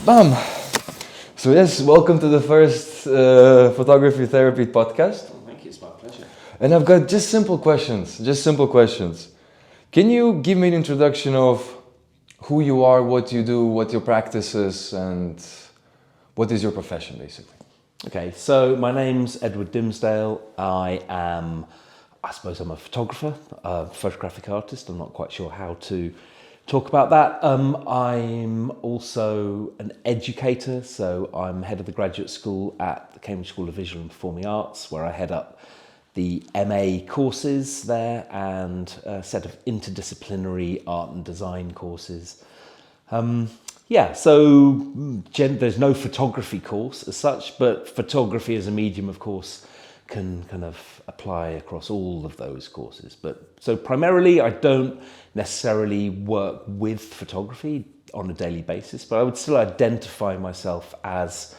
Bam! So yes, welcome to the first photography therapy podcast. Thank you, it's my pleasure. And I've got just simple questions. Can you give me an introduction of who you are, what you do, what your practice is, and what is your profession, basically? Okay, so my name's Edward Dimsdale. I suppose I'm a photographer, a photographic artist. I'm not quite sure how to talk about that. I'm also an educator, so I'm head of the graduate school at the Cambridge School of Visual and Performing Arts, where I head up the MA courses there and a set of interdisciplinary art and design courses. So there's no photography course as such, but photography as a medium, of course, can kind of apply across all of those courses. But so primarily, I don't necessarily work with photography on a daily basis, but I would still identify myself as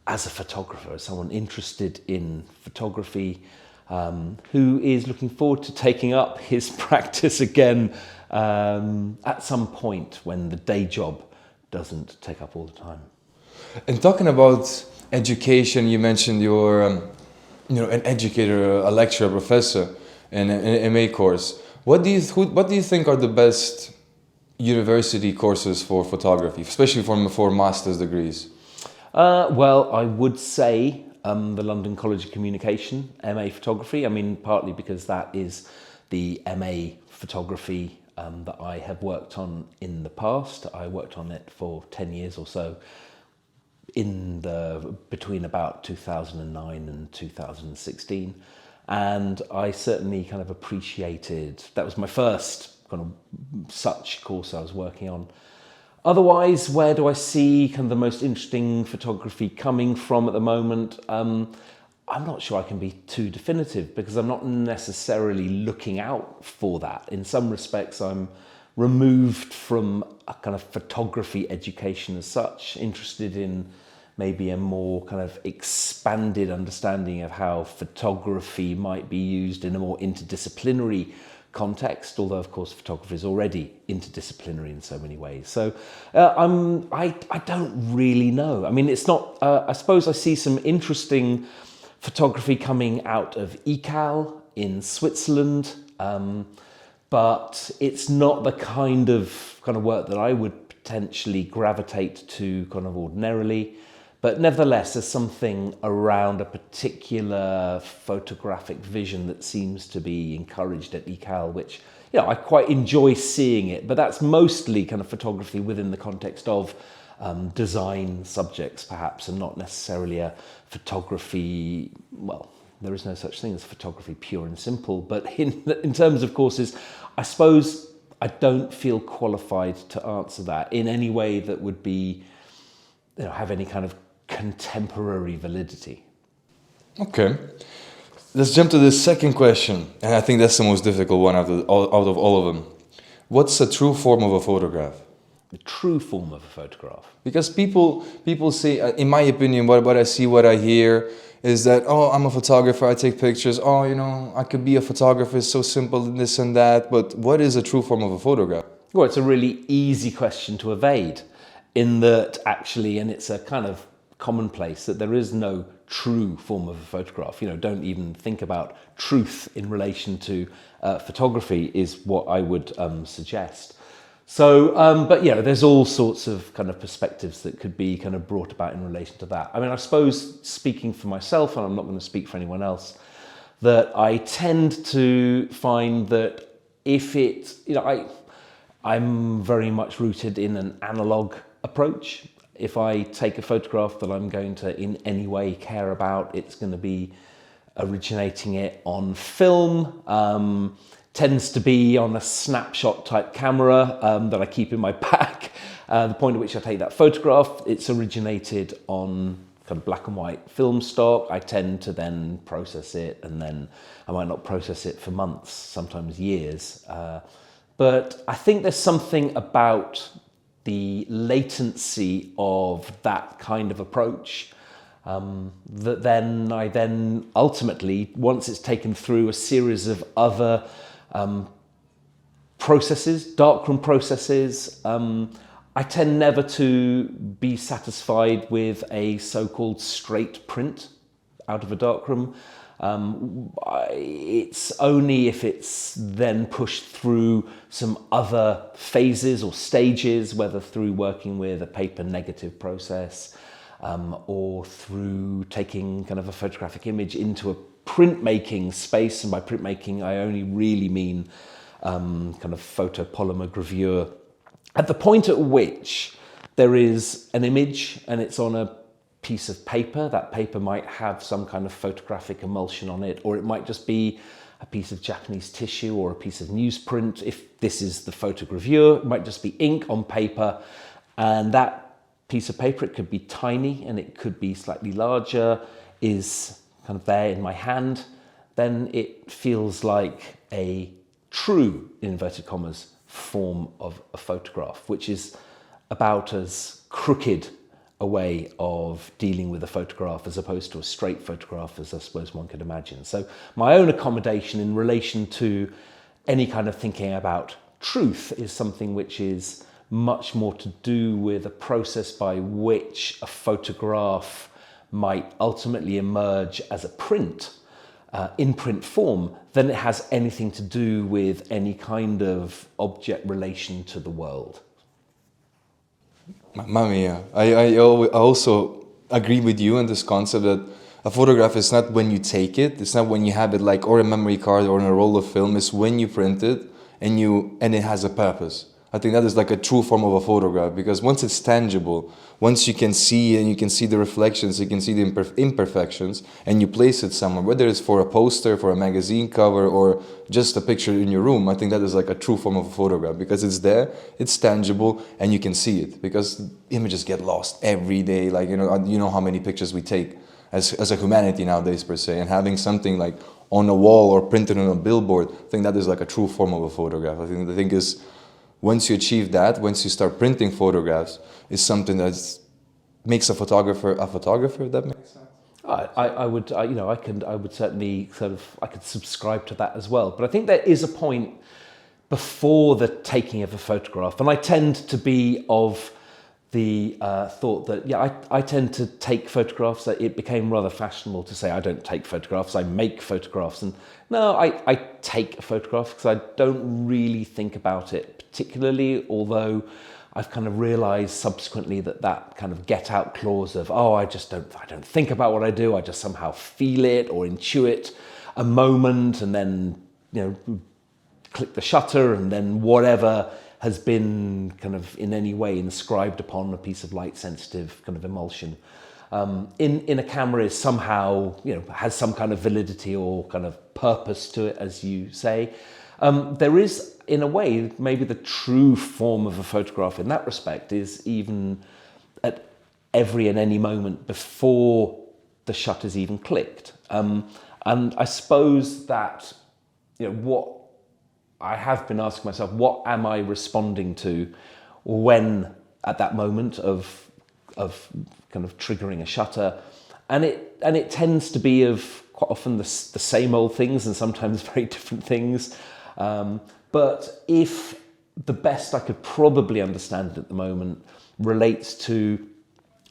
a photographer, as someone interested in photography, who is looking forward to taking up his practice again at some point when the day job doesn't take up all the time. And talking about education, you mentioned you're an educator, a lecturer, a professor in an MA course. What do you think are the best university courses for photography, especially for master's degrees? Well, I would say the London College of Communication, MA Photography. I mean, partly because that is the MA photography that I have worked on in the past. I worked on it for 10 years or so between about 2009 and 2016. And I certainly kind of appreciated, that was my first kind of such course I was working on. Otherwise, where do I see kind of the most interesting photography coming from at the moment? I'm not sure I can be too definitive because I'm not necessarily looking out for that. In some respects, I'm removed from a kind of photography education as such, interested in maybe a more kind of expanded understanding of how photography might be used in a more interdisciplinary context, although of course photography is already interdisciplinary in so many ways. So I don't really know. I mean, it's not, I suppose I see some interesting photography coming out of ECAL in Switzerland, but it's not the kind of work that I would potentially gravitate to kind of ordinarily. But nevertheless, there's something around a particular photographic vision that seems to be encouraged at ECAL, which, I quite enjoy seeing it, but that's mostly kind of photography within the context of design subjects, perhaps, and not necessarily a photography, well, there is no such thing as photography pure and simple, but in terms of courses, I suppose I don't feel qualified to answer that in any way that would be, have any kind of contemporary validity. Okay, let's jump to the second question, and I think that's the most difficult one out of all of them. What's a true form of a photograph? The true form of a photograph. Because people say, in my opinion, what I see, what I hear is that, oh, I'm a photographer, I take pictures, I could be a photographer, it's so simple, this and that, but what is a true form of a photograph? Well, it's a really easy question to evade in that actually, and it's a kind of commonplace, that there is no true form of a photograph. Don't even think about truth in relation to photography is what I would suggest. So, but there's all sorts of kind of perspectives that could be kind of brought about in relation to that. I mean, I suppose speaking for myself, and I'm not going to speak for anyone else, that I tend to find that if it, I'm very much rooted in an analog approach. If I take a photograph that I'm going to in any way care about, it's going to be originating it on film, tends to be on a snapshot type camera that I keep in my bag. The point at which I take that photograph, it's originated on kind of black and white film stock. I tend to then process it, and then I might not process it for months, sometimes years. But I think there's something about the latency of that kind of approach that then I ultimately, once it's taken through a series of other processes, darkroom processes, I tend never to be satisfied with a so-called straight print out of a darkroom. It's only if it's then pushed through some other phases or stages, whether through working with a paper negative process or through taking kind of a photographic image into a printmaking space. And by printmaking, I only really mean kind of photopolymer gravure. At the point at which there is an image and it's on a piece of paper, that paper might have some kind of photographic emulsion on it, or it might just be a piece of Japanese tissue or a piece of newsprint. If this is the photogravure, it might just be ink on paper, and that piece of paper, it could be tiny and it could be slightly larger, is kind of there in my hand. Then it feels like a true, in inverted commas, form of a photograph, which is about as crooked a way of dealing with a photograph as opposed to a straight photograph, as I suppose one could imagine. So my own accommodation in relation to any kind of thinking about truth is something which is much more to do with a process by which a photograph might ultimately emerge as a print, in print form, than it has anything to do with any kind of object relation to the world. Mamma mia. I also agree with you on this concept that a photograph is not when you take it, it's not when you have it like or a memory card or in a roll of film, it's when you print it and it has a purpose. I think that is like a true form of a photograph, because once it's tangible, once you can see and you can see the reflections, you can see the imperfections, and you place it somewhere, whether it's for a poster, for a magazine cover, or just a picture in your room, I think that is like a true form of a photograph, because it's there, it's tangible, and you can see it, because images get lost every day. Like, you know how many pictures we take as a humanity nowadays per se, and having something like on a wall or printed on a billboard, I think that is like a true form of a photograph. I think the thing is, once you achieve that, once you start printing photographs, is something that makes a photographer, if that makes sense. I would certainly I could subscribe to that as well. But I think there is a point before the taking of a photograph, and I tend to be of the thought that, I tend to take photographs. It became rather fashionable to say I don't take photographs, I make photographs. And no, I take a photograph because I don't really think about it particularly, although I've kind of realized subsequently that kind of get out clause of, I don't think about what I do, I just somehow feel it or intuit a moment and then, click the shutter, and then whatever has been kind of in any way inscribed upon a piece of light sensitive kind of emulsion in a camera is somehow, has some kind of validity or kind of purpose to it, as you say. There is, in a way, maybe the true form of a photograph in that respect is even at every and any moment before the shutter's even clicked. And I suppose that, what I have been asking myself, what am I responding to when at that moment of kind of triggering a shutter? And it tends to be of quite often the same old things and sometimes very different things. But if the best I could probably understand at the moment relates to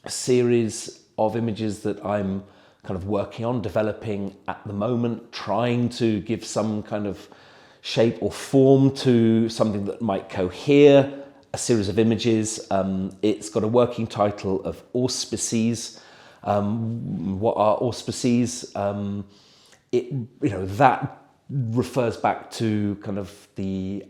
a series of images that I'm kind of working on, developing at the moment, trying to give some kind of shape or form to something that might cohere a series of images. It's got a working title of auspices. What are auspices? That refers back to kind of the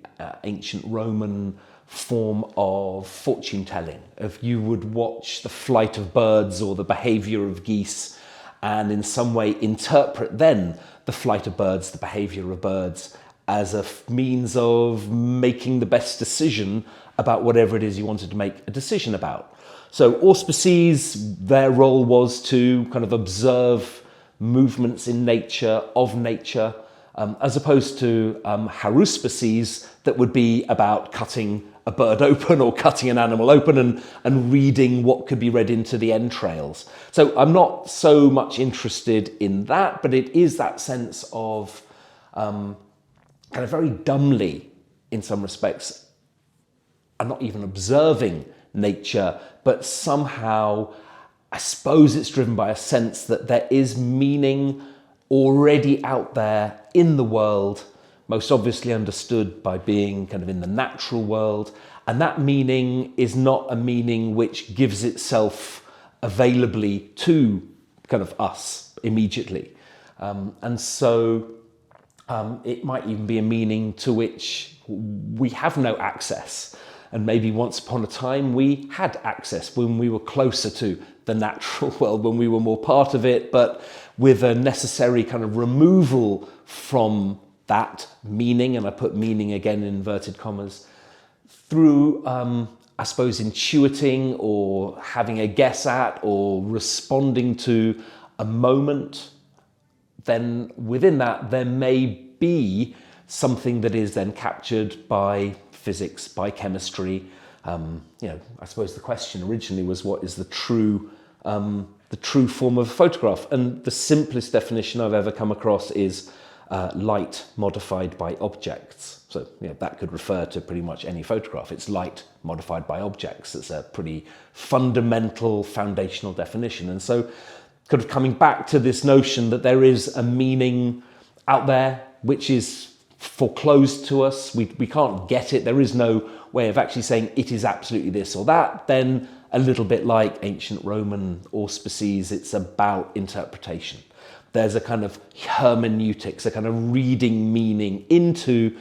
ancient Roman form of fortune telling. If you would watch the flight of birds or the behavior of geese and in some way interpret then the flight of birds, the behavior of birds, as a means of making the best decision about whatever it is you wanted to make a decision about. So auspices, their role was to kind of observe movements in nature, of nature, as opposed to haruspices that would be about cutting a bird open or cutting an animal open and reading what could be read into the entrails. So I'm not so much interested in that, but it is that sense of kind of very dumbly, in some respects, I'm not even observing nature, but somehow I suppose it's driven by a sense that there is meaning already out there in the world, most obviously understood by being kind of in the natural world. And that meaning is not a meaning which gives itself availably to kind of us immediately. And so it might even be a meaning to which we have no access. And maybe once upon a time we had access when we were closer to the natural world, when we were more part of it, but with a necessary kind of removal from that meaning, and I put meaning again in inverted commas, through, I suppose, intuiting or having a guess at or responding to a moment, then within that there may be something that is then captured by physics, by chemistry. I suppose the question originally was, what is the true form of a photograph? And the simplest definition I've ever come across is light modified by objects. So that could refer to pretty much any photograph. It's light modified by objects. It's a pretty fundamental, foundational definition. And so kind of coming back to this notion that there is a meaning out there which is foreclosed to us. We can't get it. There is no way of actually saying it is absolutely this or that. Then a little bit like ancient Roman auspices, it's about interpretation. There's a kind of hermeneutics, a kind of reading meaning into.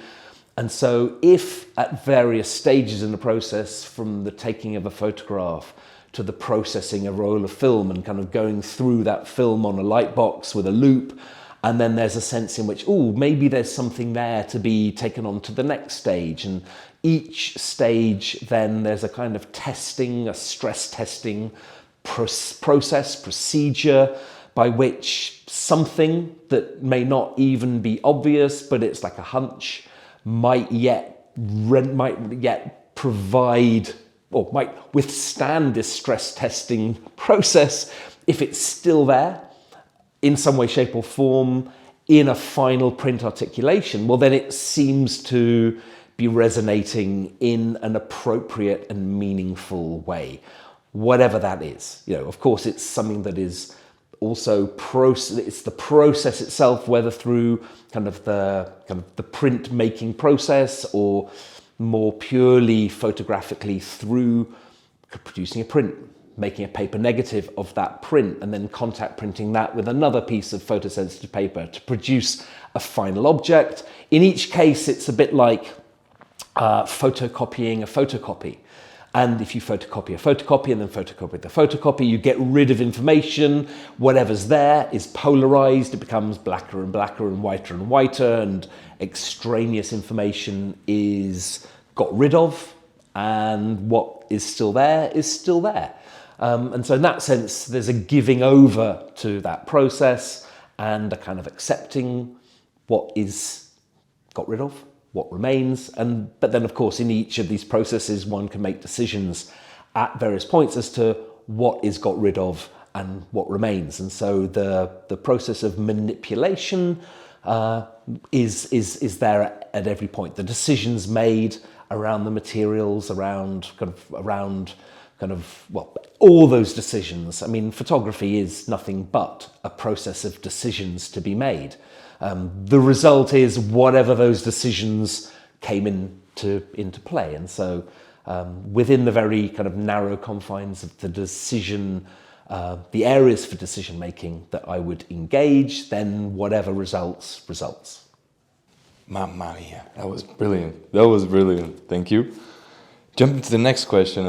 And so if at various stages in the process, from the taking of a photograph to the processing a roll of film and kind of going through that film on a light box with a loop, and then there's a sense in which, maybe there's something there to be taken on to the next stage. And each stage, then there's a kind of testing, a stress testing process, procedure, by which something that may not even be obvious, but it's like a hunch, might yet provide or might withstand this stress testing process if it's still there in some way, shape or form in a final print articulation. Well, then it seems to be resonating in an appropriate and meaningful way, whatever that is. Of course, it's something that is also it's the process itself, whether through kind of the print making process or more purely photographically through producing a print, making a paper negative of that print, and then contact printing that with another piece of photosensitive paper to produce a final object. In each case, it's a bit like photocopying a photocopy. And if you photocopy a photocopy and then photocopy the photocopy, you get rid of information. Whatever's there is polarized. It becomes blacker and blacker and whiter, and extraneous information is got rid of, and what is still there is still there. And so in that sense, there's a giving over to that process and a kind of accepting what is got rid of, what remains. But then, of course, in each of these processes, one can make decisions at various points as to what is got rid of and what remains. And so the process of manipulation is there at every point. The decisions made around the materials, around all those decisions. I mean, photography is nothing but a process of decisions to be made. The result is whatever those decisions came into play. And so within the very kind of narrow confines of the decision, the areas for decision making that I would engage, then whatever results. Mamma mia, that was brilliant. Thank you. Jumping to the next question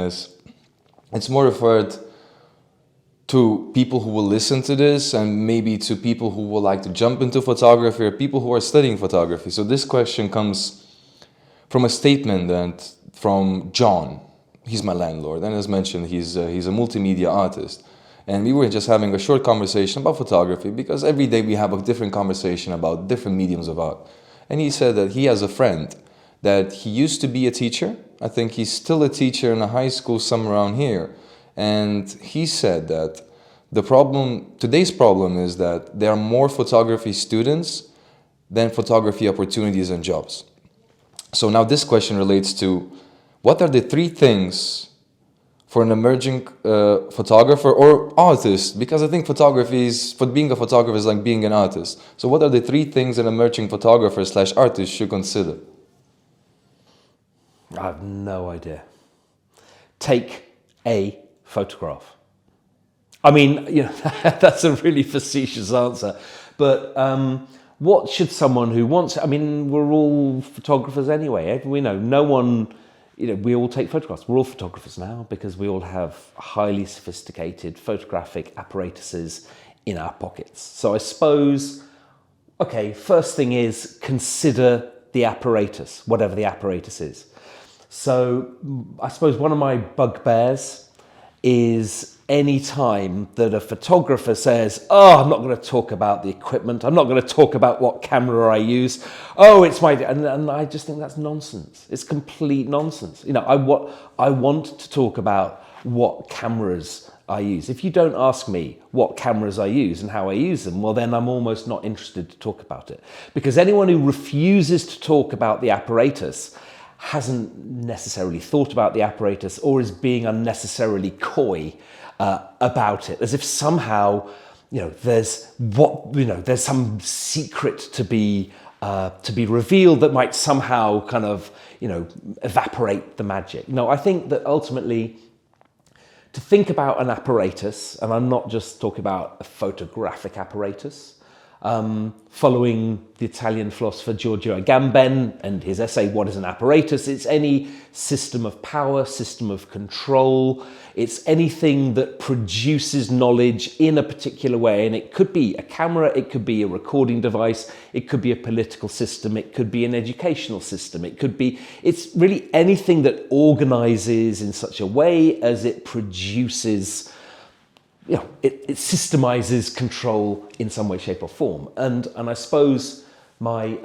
it's more referred to people who will listen to this, and maybe to people who would like to jump into photography, or people who are studying photography. So this question comes from a statement from John. He's my landlord, and as mentioned, he's a multimedia artist. And we were just having a short conversation about photography, because every day we have a different conversation about different mediums of art. And he said that he has a friend that he used to be a teacher. I think he's still a teacher in a high school somewhere around here. And he said that today's problem is that there are more photography students than photography opportunities and jobs. So now this question relates to, what are the 3 things for an emerging photographer or artist? Because I think being a photographer is like being an artist. So what are the 3 things an emerging photographer / artist should consider? I have no idea. Take a photograph. I mean, that's a really facetious answer, but what should someone who wants, I mean, we're all photographers anyway. We know no one, we all take photographs. We're all photographers now because we all have highly sophisticated photographic apparatuses in our pockets. So I suppose, okay, first thing is consider the apparatus, whatever the apparatus is. So I suppose one of my bugbears is any time that a photographer says, oh, I'm not going to talk about the equipment, I'm not going to talk about what camera I use, oh, it's my, and I just think that's nonsense. It's complete nonsense. I want to talk about what cameras I use. If you don't ask me what cameras I use and how I use them, well, then I'm almost not interested to talk about it. Because anyone who refuses to talk about the apparatus hasn't necessarily thought about the apparatus or is being unnecessarily coy about it, as if somehow there's some secret to be revealed that might somehow kind of evaporate the magic. No, I think that ultimately to think about an apparatus, and I'm not just talking about a photographic apparatus, following the Italian philosopher Giorgio Agamben and his essay, What is an Apparatus? It's any system of power, system of control. It's anything that produces knowledge in a particular way. And it could be a camera, it could be a recording device, it could be a political system, it could be an educational system, it's really anything that organizes in such a way as it produces it systemizes control in some way, shape or form. And I suppose my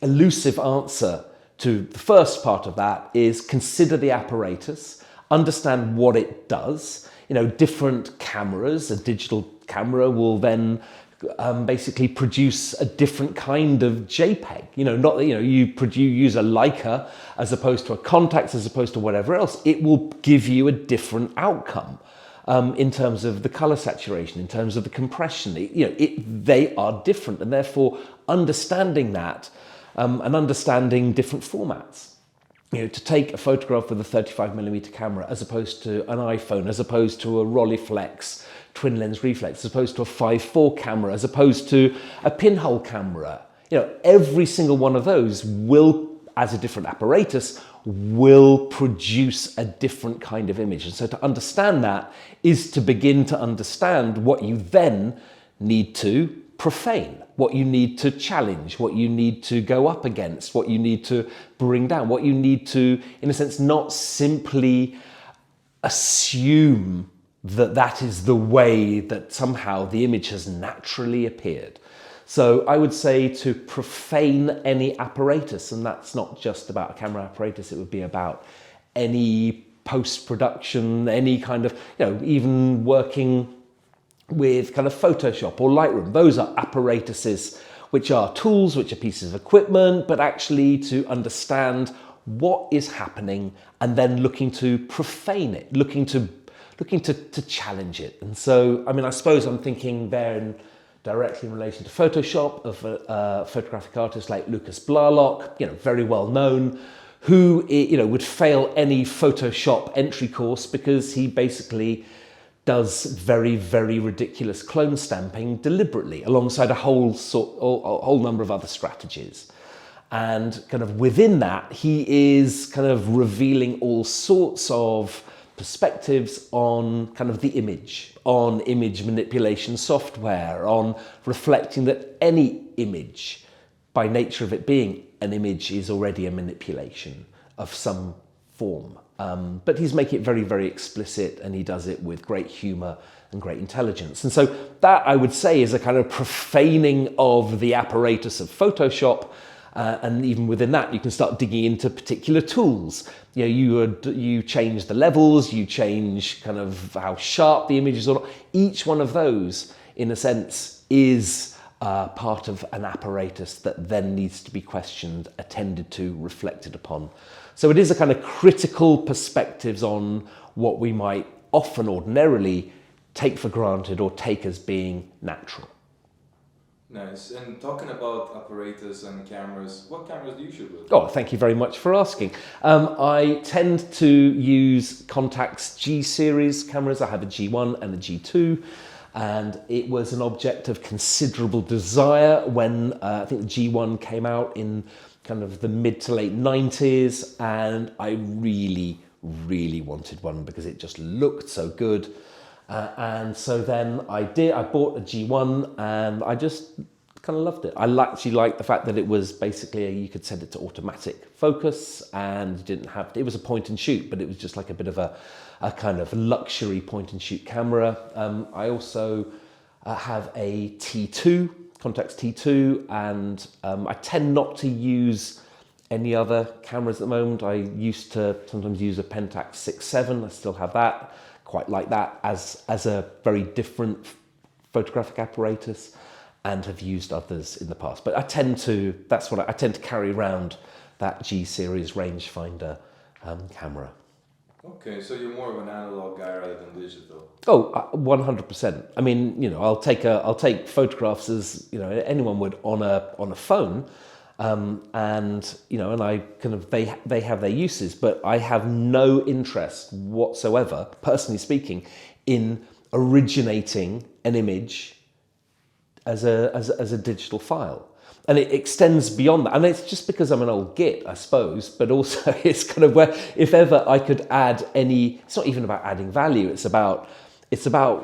elusive answer to the first part of that is consider the apparatus, understand what it does. Different cameras, a digital camera will then basically produce a different kind of JPEG. You use a Leica as opposed to a Contax, as opposed to whatever else. It will give you a different outcome. In terms of the color saturation, in terms of the compression, they are different, and therefore understanding that and understanding different formats. To take a photograph with a 35mm camera as opposed to an iPhone, as opposed to a Rolleiflex twin lens reflex, as opposed to a 5.4 camera, as opposed to a pinhole camera. Every single one of those will, as a different apparatus, will produce a different kind of image. And so to understand that is to begin to understand what you then need to profane, what you need to challenge, what you need to go up against, what you need to bring down, what you need to, in a sense, not simply assume that that is the way that somehow the image has naturally appeared. So I would say to profane any apparatus, and that's not just about a camera apparatus, it would be about any post-production, any kind of, even working with kind of Photoshop or Lightroom. Those are apparatuses, which are tools, which are pieces of equipment, but actually to understand what is happening and then looking to profane it, looking to challenge it. And so, I suppose I'm thinking there directly in relation to Photoshop of a photographic artist like Lucas Blarlock, very well known, who would fail any Photoshop entry course because he basically does very, very ridiculous clone stamping deliberately alongside a whole number of other strategies. And kind of within that, he is kind of revealing all sorts of perspectives on kind of the image, on image manipulation software, on reflecting that any image, by nature of it being an image, is already a manipulation of some form. But he's making it very, very explicit, and he does it with great humor and great intelligence. And so that, I would say, is a kind of profaning of the apparatus of Photoshop. And even within that, you can start digging into particular tools. You change the levels, you change kind of how sharp the image is. Each one of those, in a sense, is part of an apparatus that then needs to be questioned, attended to, reflected upon. So it is a kind of critical perspectives on what we might often ordinarily take for granted or take as being natural. Nice. And talking about apparatus and cameras, what cameras do you shoot with? Oh, thank you very much for asking. I tend to use Contax's G series cameras. I have a G1 and a G2, and it was an object of considerable desire when I think the G1 came out in kind of the mid to late 90s, and I really, really wanted one because it just looked so good. And so then I bought a G1 and I just kind of loved it. I actually liked the fact that it was basically, you could set it to automatic focus and it was a point and shoot, but it was just like a bit of a kind of luxury point and shoot camera. I also have a T2, Contax T2, and I tend not to use any other cameras at the moment. I used to sometimes use a Pentax 6.7, I still have that. Quite like that as a very different photographic apparatus, and have used others in the past. But I tend to carry around that G series rangefinder camera. Okay, so you're more of an analog guy rather than digital. Oh, 100%. I mean, I'll take photographs as anyone would on a phone. And I kind of, they have their uses, but I have no interest whatsoever, personally speaking, in originating an image as a digital file. And it extends beyond that. And it's just because I'm an old git, I suppose, but also it's kind of where, if ever I could add it's not even about adding value, it's about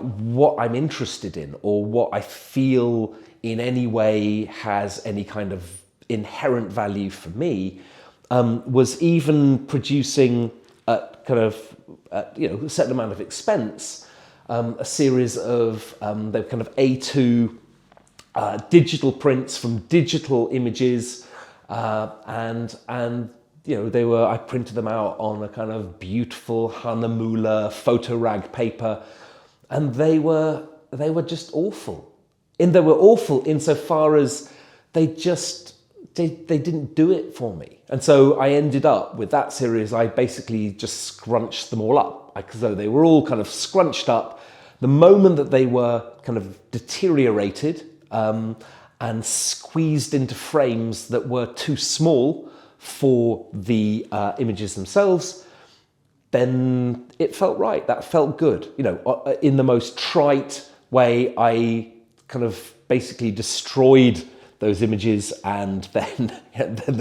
what I'm interested in, or what I feel in any way has any kind of inherent value for me, was even producing at kind of a certain amount of expense, a series of the kind of A2 digital prints from digital images, and I printed them out on a kind of beautiful Hahnemuller photo rag paper, and they were just awful. And they were awful insofar as they didn't do it for me. And so I ended up with that series, I basically just scrunched them all up. So they were all kind of scrunched up. The moment that they were kind of deteriorated and squeezed into frames that were too small for the images themselves, then it felt right. That felt good. In the most trite way, I kind of basically destroyed those images, and then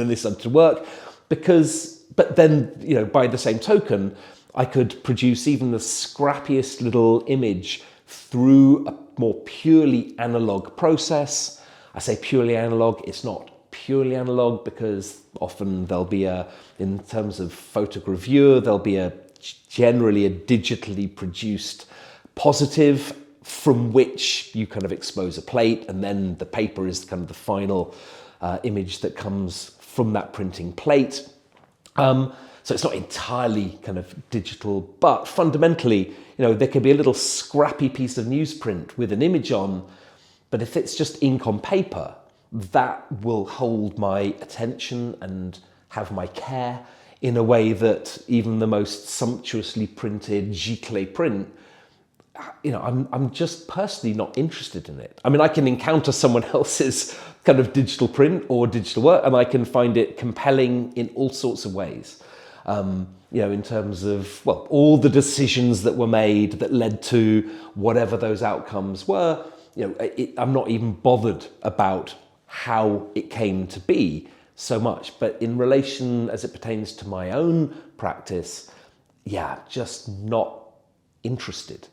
they started to work but then by the same token, I could produce even the scrappiest little image through a more purely analog process. I say purely analog, it's not purely analog, because often there'll be in terms of photogravure, there'll be generally a digitally produced positive from which you kind of expose a plate, and then the paper is kind of the final image that comes from that printing plate. So it's not entirely kind of digital, but fundamentally, there could be a little scrappy piece of newsprint with an image on, but if it's just ink on paper, that will hold my attention and have my care in a way that even the most sumptuously printed giclée print, I'm just personally not interested in it. I mean, I can encounter someone else's kind of digital print or digital work, and I can find it compelling in all sorts of ways. In terms of, all the decisions that were made that led to whatever those outcomes were, I'm not even bothered about how it came to be so much. But in relation, as it pertains to my own practice, just not interested.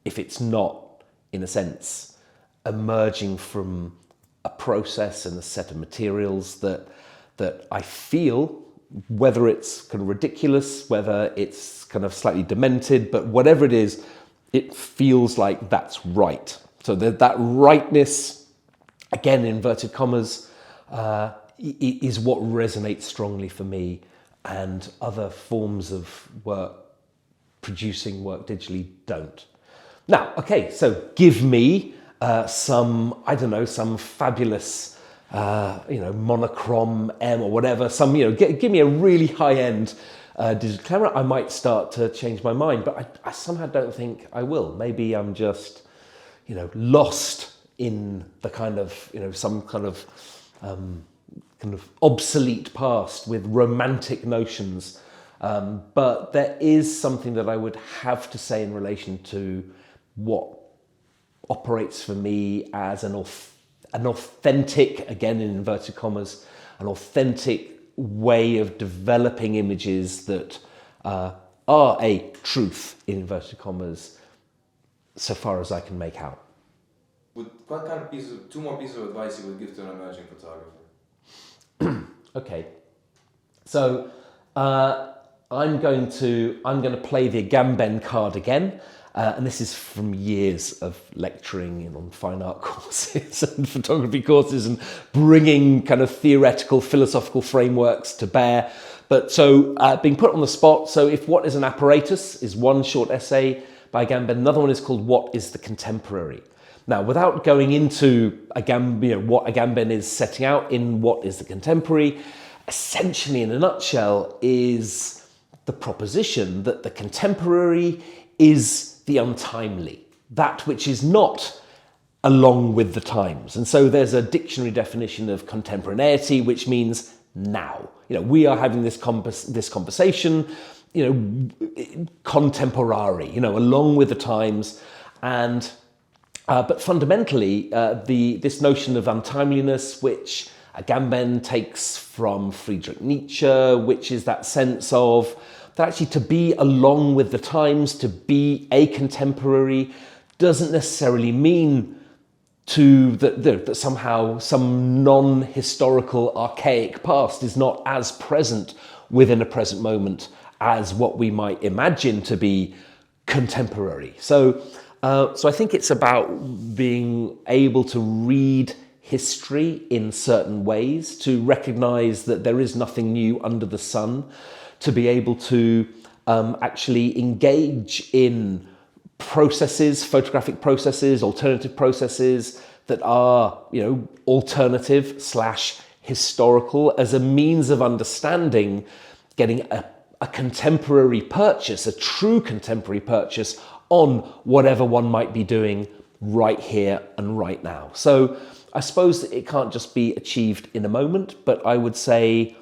If it's not, in a sense, emerging from a process and a set of materials that I feel, whether it's kind of ridiculous, whether it's kind of slightly demented, but whatever it is, it feels like that's right. So that rightness, again, inverted commas, is what resonates strongly for me, and other forms of work, producing work digitally, don't. Now, okay, so give me some fabulous monochrome M or whatever, give me a really high-end digital camera, I might start to change my mind, but I somehow don't think I will. Maybe I'm just, lost in the kind of, some kind of obsolete past with romantic notions. But there is something that I would have to say in relation to what operates for me as an authentic, again in inverted commas, an authentic way of developing images that are a truth, in inverted commas, so far as I can make out. What kind of two more pieces of advice you would give to an emerging photographer? Okay, so I'm going to play the Agamben card again, and this is from years of lecturing on fine art courses and photography courses and bringing kind of theoretical, philosophical frameworks to bear. But so being put on the spot, so if What is an Apparatus is one short essay by Agamben, another one is called What is the Contemporary? Now, without going into what Agamben is setting out in What is the Contemporary, essentially in a nutshell is the proposition that the contemporary is the untimely, that which is not along with the times. And so there's a dictionary definition of contemporaneity, which means now. We are having this conversation, contemporary, along with the times. And but fundamentally, this notion of untimeliness, which Agamben takes from Friedrich Nietzsche, which is that sense of that actually to be along with the times, to be a contemporary, doesn't necessarily mean that somehow some non-historical archaic past is not as present within a present moment as what we might imagine to be contemporary. So I think it's about being able to read history in certain ways, to recognize that there is nothing new under the sun, to be able to actually engage in processes, photographic processes, alternative processes that are, alternative / historical as a means of understanding, getting a contemporary purchase, a true contemporary purchase on whatever one might be doing right here and right now. So I suppose that it can't just be achieved in a moment, but I would say,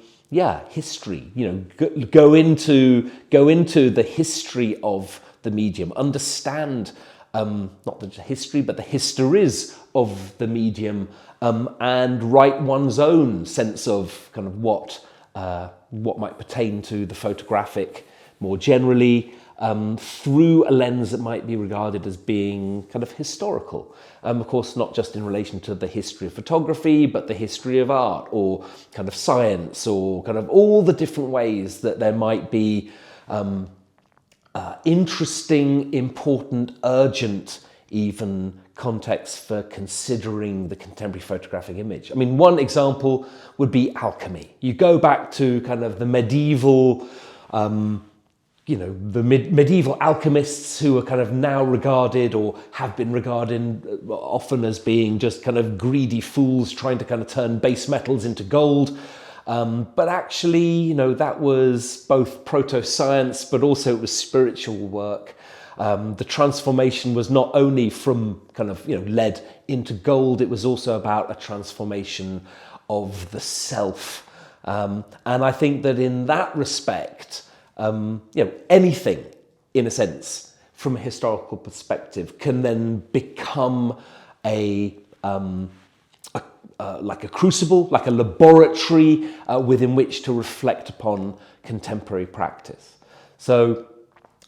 history, go into the history of the medium, understand not the history, but the histories of the medium, and write one's own sense of kind of what might pertain to the photographic more generally, through a lens that might be regarded as being kind of historical. Of course, not just in relation to the history of photography, but the history of art or kind of science or kind of all the different ways that there might be interesting, important, urgent, even context for considering the contemporary photographic image. I mean, one example would be alchemy. You go back to kind of the medieval medieval alchemists who are kind of now regarded or have been regarded often as being just kind of greedy fools trying to kind of turn base metals into gold. But actually, that was both proto-science, but also it was spiritual work. The transformation was not only from kind of, lead into gold, it was also about a transformation of the self. And I think that in that respect, anything, in a sense, from a historical perspective, can then become like a crucible, like a laboratory within which to reflect upon contemporary practice. So,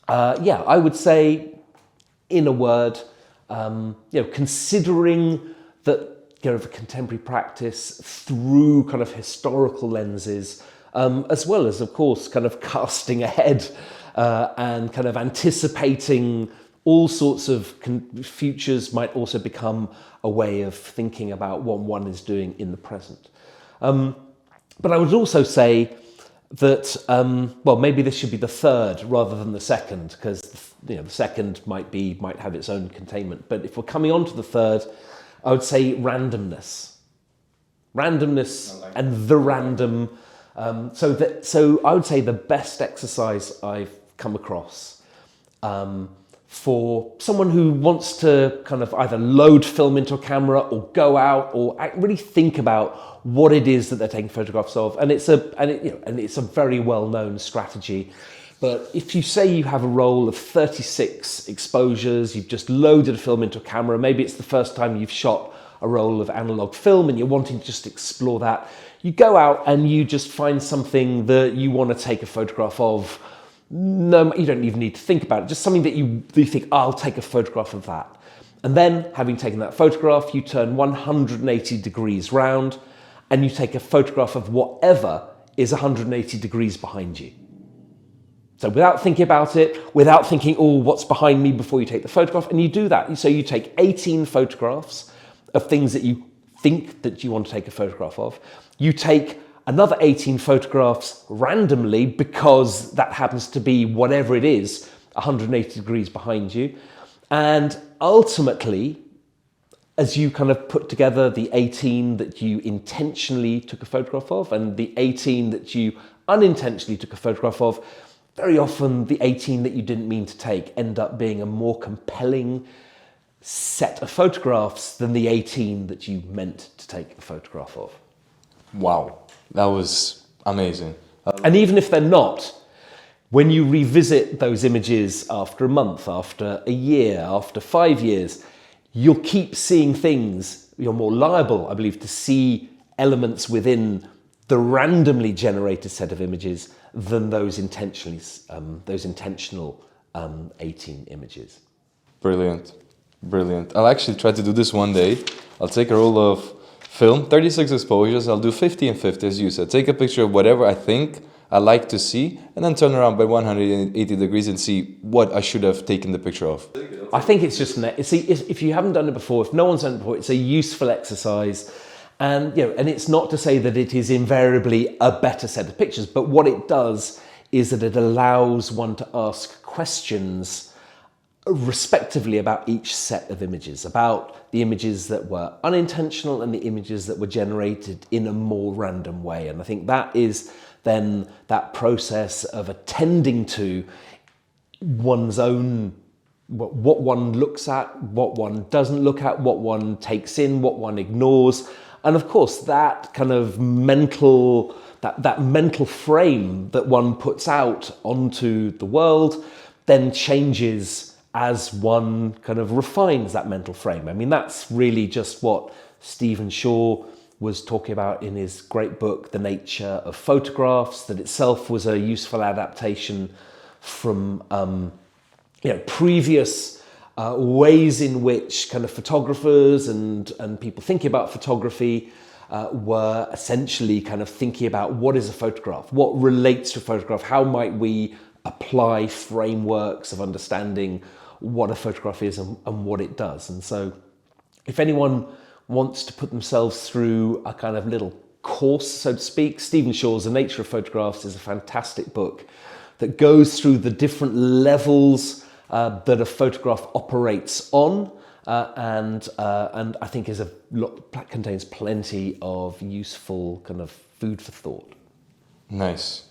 I would say, in a word, considering that of contemporary practice through kind of historical lenses, as well as, of course, kind of casting ahead and kind of anticipating all sorts of futures might also become a way of thinking about what one is doing in the present. But I would also say that, maybe this should be the third rather than the second, because the second might have its own containment. But if we're coming on to the third, I would say randomness. randomness and the random. So I would say the best exercise I've come across for someone who wants to kind of either load film into a camera or go out or really think about what it is that they're taking photographs of, and it's a very well-known strategy. But if you say you have a roll of 36 exposures, you've just loaded a film into a camera, maybe it's the first time you've shot a roll of analog film and you're wanting to just explore that, you go out and you just find something that you want to take a photograph of. No, you don't even need to think about it, just something that you think, I'll take a photograph of that. And then, having taken that photograph, you turn 180 degrees round and you take a photograph of whatever is 180 degrees behind you. So without thinking about it, without thinking, oh, what's behind me before you take the photograph, and you do that. So you take 18 photographs of things that you think that you want to take a photograph of. You take another 18 photographs randomly because that happens to be whatever it is, 180 degrees behind you. And ultimately, as you kind of put together the 18 that you intentionally took a photograph of and the 18 that you unintentionally took a photograph of, very often the 18 that you didn't mean to take end up being a more compelling set of photographs than the 18 that you meant to take a photograph of. Wow, that was amazing. And even if they're not, when you revisit those images after a month, after a year, after 5 years, you'll keep seeing things. You're more liable, I believe, to see elements within the randomly generated set of images than those intentional 18 images. Brilliant, brilliant. I'll actually try to do this one day. I'll take a roll of film, 36 exposures. I'll do 50 and 50, as you said. Take a picture of whatever I think I like to see, and then turn around by 180 degrees and see what I should have taken the picture of. I think it's just, if you haven't done it before, if no one's done it before, it's a useful exercise. And and it's not to say that it is invariably a better set of pictures, but what it does is that it allows one to ask questions respectively about each set of images, about the images that were unintentional and the images that were generated in a more random way. And I think that is then that process of attending to one's own, what one looks at, what one doesn't look at, what one takes in, what one ignores. And of course, that kind of mental, that mental frame that one puts out onto the world then changes as one kind of refines that mental frame. I mean, that's really just what Stephen Shaw was talking about in his great book, The Nature of Photographs, that itself was a useful adaptation from previous ways in which kind of photographers and people thinking about photography were essentially kind of thinking about what is a photograph, what relates to a photograph, how might we apply frameworks of understanding what a photograph is and what it does. And so if anyone wants to put themselves through a kind of little course, so to speak, Stephen Shaw's The Nature of Photographs is a fantastic book that goes through the different levels that a photograph operates on, and I think contains plenty of useful kind of food for thought. Nice.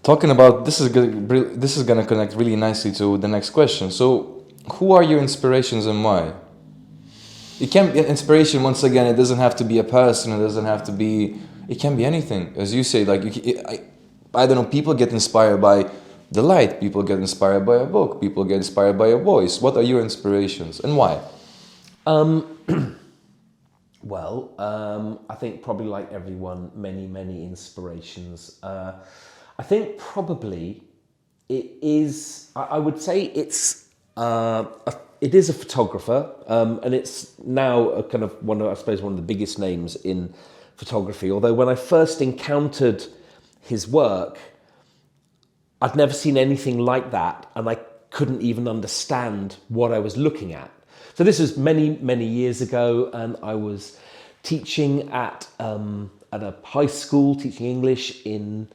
Talking about this is going to connect really nicely to the next question. So, who are your inspirations and why? It can be an inspiration. Once again, it doesn't have to be a person. It doesn't have to be. It can be anything, as you say. Like I don't know. People get inspired by the light. People get inspired by a book. People get inspired by a voice. What are your inspirations and why? I think probably like everyone, many inspirations. I think probably it is. I would say it's. It is a photographer, and it's now a kind of one of the biggest names in photography. Although when I first encountered his work, I'd never seen anything like that, and I couldn't even understand what I was looking at. So this was many years ago, and I was teaching at a high school, teaching English in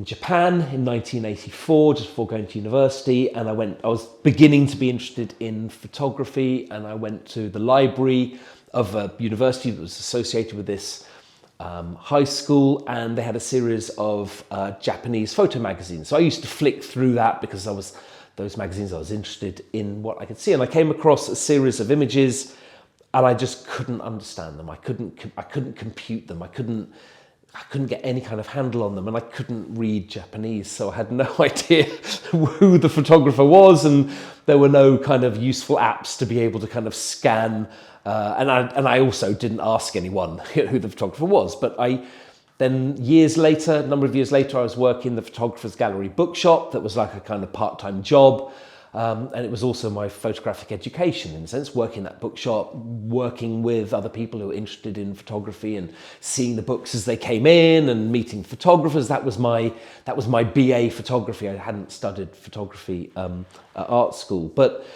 Japan in 1984, just before going to university, and I was beginning to be interested in photography, and I went to the library of a university that was associated with this high school, and they had a series of Japanese photo magazines. So I used to flick through that because those magazines, I was interested in what I could see, and I came across a series of images, and I just couldn't understand them. I couldn't compute them. I couldn't get any kind of handle on them, and I couldn't read Japanese, so I had no idea who the photographer was, and there were no kind of useful apps to be able to kind of scan. And I also didn't ask anyone who the photographer was. But then a number of years later, I was working in the Photographer's Gallery bookshop. That was like a kind of part-time job. And it was also my photographic education, in a sense, working that bookshop, working with other people who were interested in photography and seeing the books as they came in and meeting photographers. That was my BA photography. I hadn't studied photography at art school. But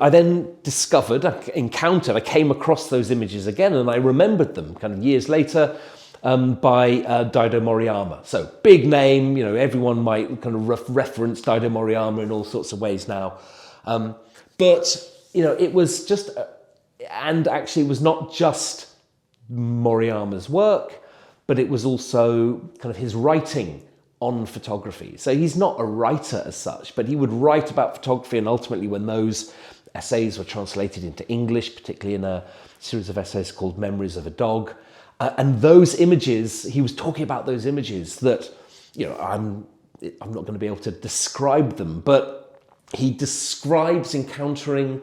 I then I came across those images again, and I remembered them kind of years later by Daido Moriyama. So big name, everyone might kind of reference Daido Moriyama in all sorts of ways now. But it was just, and actually it was not just Moriyama's work, but it was also kind of his writing on photography. So he's not a writer as such, but he would write about photography, and ultimately when those essays were translated into English, particularly in a series of essays called Memories of a Dog, and those images, he was talking about those images that, I'm not going to be able to describe them, but he describes encountering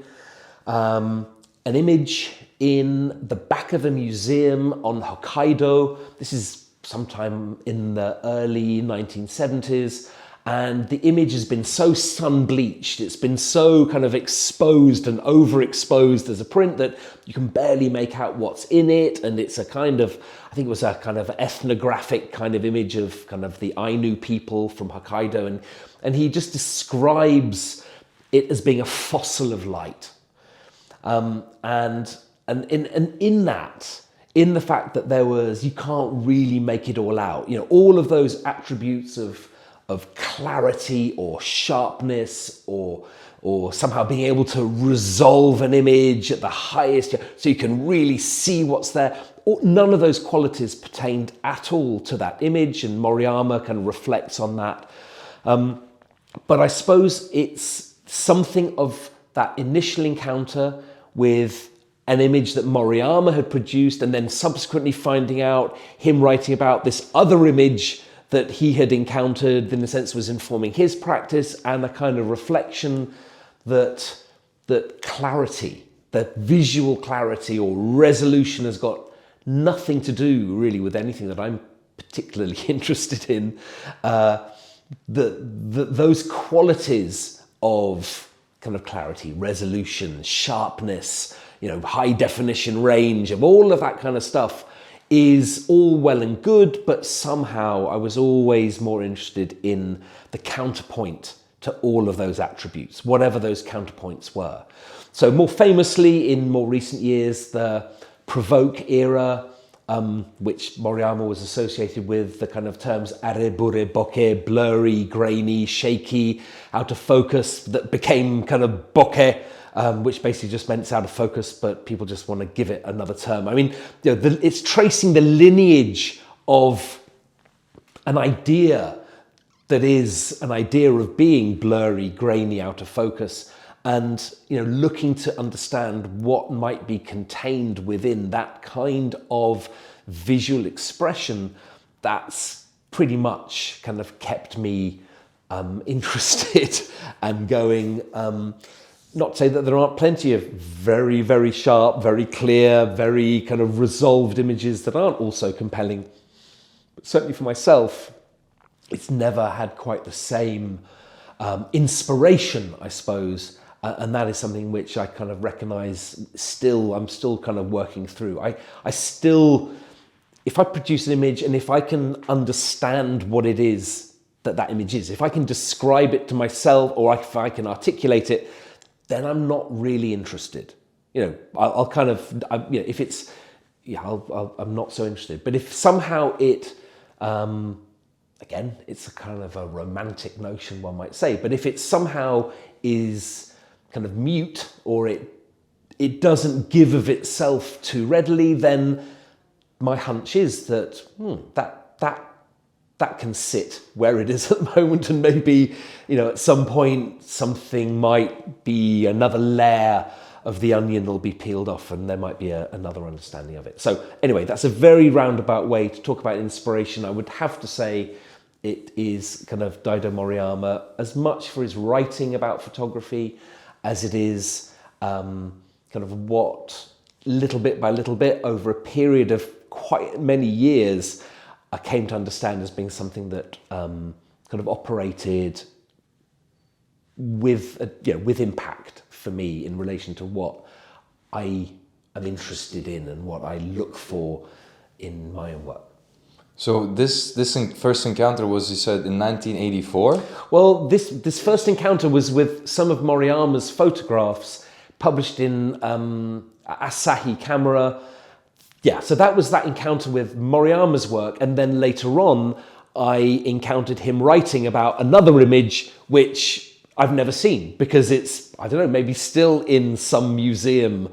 an image in the back of a museum on Hokkaido. This is sometime in the early 1970s, and the image has been so sun-bleached, it's been so kind of exposed and overexposed as a print that you can barely make out what's in it, and it's a kind of, I think it was a kind of ethnographic kind of image of kind of the Ainu people from Hokkaido, and he just describes it as being a fossil of light. And in that, in the fact that you can't really make it all out. All of those attributes of clarity or sharpness or somehow being able to resolve an image at the highest, so you can really see what's there. None of those qualities pertained at all to that image, and Moriyama kind of reflects on that. But I suppose it's something of that initial encounter with an image that Moriyama had produced, and then subsequently finding out him writing about this other image that he had encountered, in a sense was informing his practice, and a kind of reflection that clarity, that visual clarity or resolution has got nothing to do really with anything that I'm particularly interested in. Those qualities of kind of clarity, resolution, sharpness, high definition range, of all of that kind of stuff is all well and good, but somehow I was always more interested in the counterpoint to all of those attributes, whatever those counterpoints were. So more famously, in more recent years, the Provoke era, which Moriyama was associated with, the kind of terms arebure bokeh, blurry, grainy, shaky, out of focus, that became kind of bokeh, which basically just meant it's out of focus, but people just want to give it another term. I mean, it's tracing the lineage of an idea that is an idea of being blurry, grainy, out of focus, and looking to understand what might be contained within that kind of visual expression. That's pretty much kind of kept me interested and going. Not to say that there aren't plenty of very, very sharp, very clear, very kind of resolved images that aren't also compelling. But certainly for myself, it's never had quite the same inspiration, I suppose. And that is something which I kind of recognize I'm still kind of working through. I still, if I produce an image and if I can understand what it is that image is, if I can describe it to myself or if I can articulate it, then I'm not really interested. I'll kind of, if it's, I'm not so interested. But if somehow it, again, it's a kind of a romantic notion, one might say, but if it somehow is kind of mute, or it it doesn't give of itself too readily, then my hunch is that that can sit where it is at the moment, and maybe, at some point something might be, another layer of the onion will be peeled off, and there might be another understanding of it. So anyway, that's a very roundabout way to talk about inspiration. I would have to say it is kind of Daido Moriyama, as much for his writing about photography as it is kind of what, little bit by little bit, over a period of quite many years, I came to understand as being something that kind of operated with impact for me in relation to what I am interested in and what I look for in my own work. So this first encounter was, you said, in 1984? Well, this first encounter was with some of Moriyama's photographs published in Asahi Camera. Yeah, so that was that encounter with Moriyama's work, and then later on I encountered him writing about another image which I've never seen, because it's, I don't know, maybe still in some museum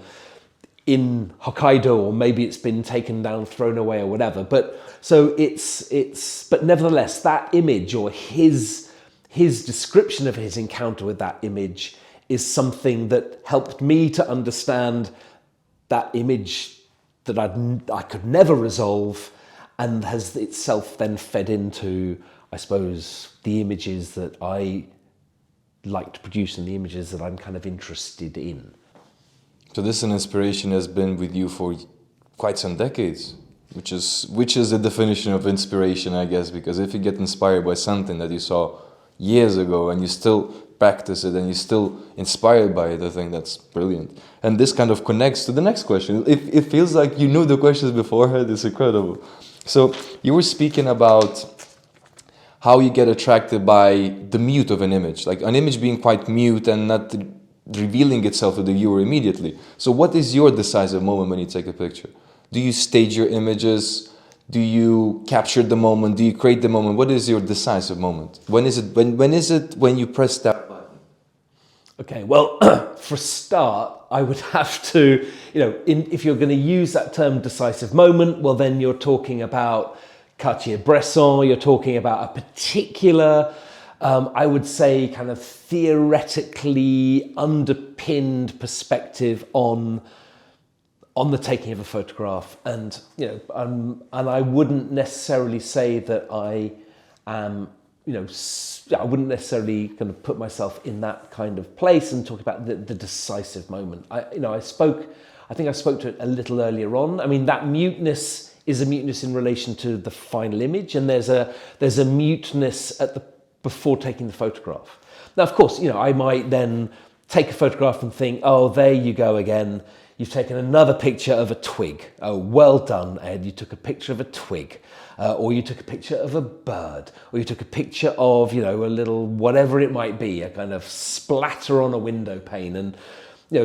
in Hokkaido, or maybe it's been taken down, thrown away, or whatever. But so but nevertheless, that image, or his description of his encounter with that image, is something that helped me to understand that image that I could never resolve, and has itself then fed into, I suppose, the images that I like to produce and the images that I'm kind of interested in. So this inspiration has been with you for quite some decades, which is the definition of inspiration, I guess, because if you get inspired by something that you saw years ago and you still practice it and you're still inspired by it, I think that's brilliant. And this kind of connects to the next question. It feels like you knew the questions beforehand. It's incredible. So you were speaking about how you get attracted by the mute of an image, like an image being quite mute and not revealing itself to the viewer immediately. So what is your decisive moment when you take a picture? Do you stage your images? Do you capture the moment? Do you create the moment? What is your decisive moment? When is it when you press that button? Okay, well, for a start, I would have to, if you're going to use that term decisive moment, well, then you're talking about Cartier-Bresson, you're talking about a particular, I would say, kind of theoretically underpinned perspective on the taking of a photograph. And, and I wouldn't necessarily say that I am, I wouldn't necessarily kind of put myself in that kind of place and talk about the decisive moment. I think I spoke to it a little earlier on. I mean, that muteness is a muteness in relation to the final image, and there's a muteness before taking the photograph. Now, of course, I might then take a photograph and think, oh, there you go again. You've taken another picture of a twig. Oh, well done, Ed. You took a picture of a twig. Or you took a picture of a bird. Or you took a picture of, a little, whatever it might be, a kind of splatter on a window pane. And,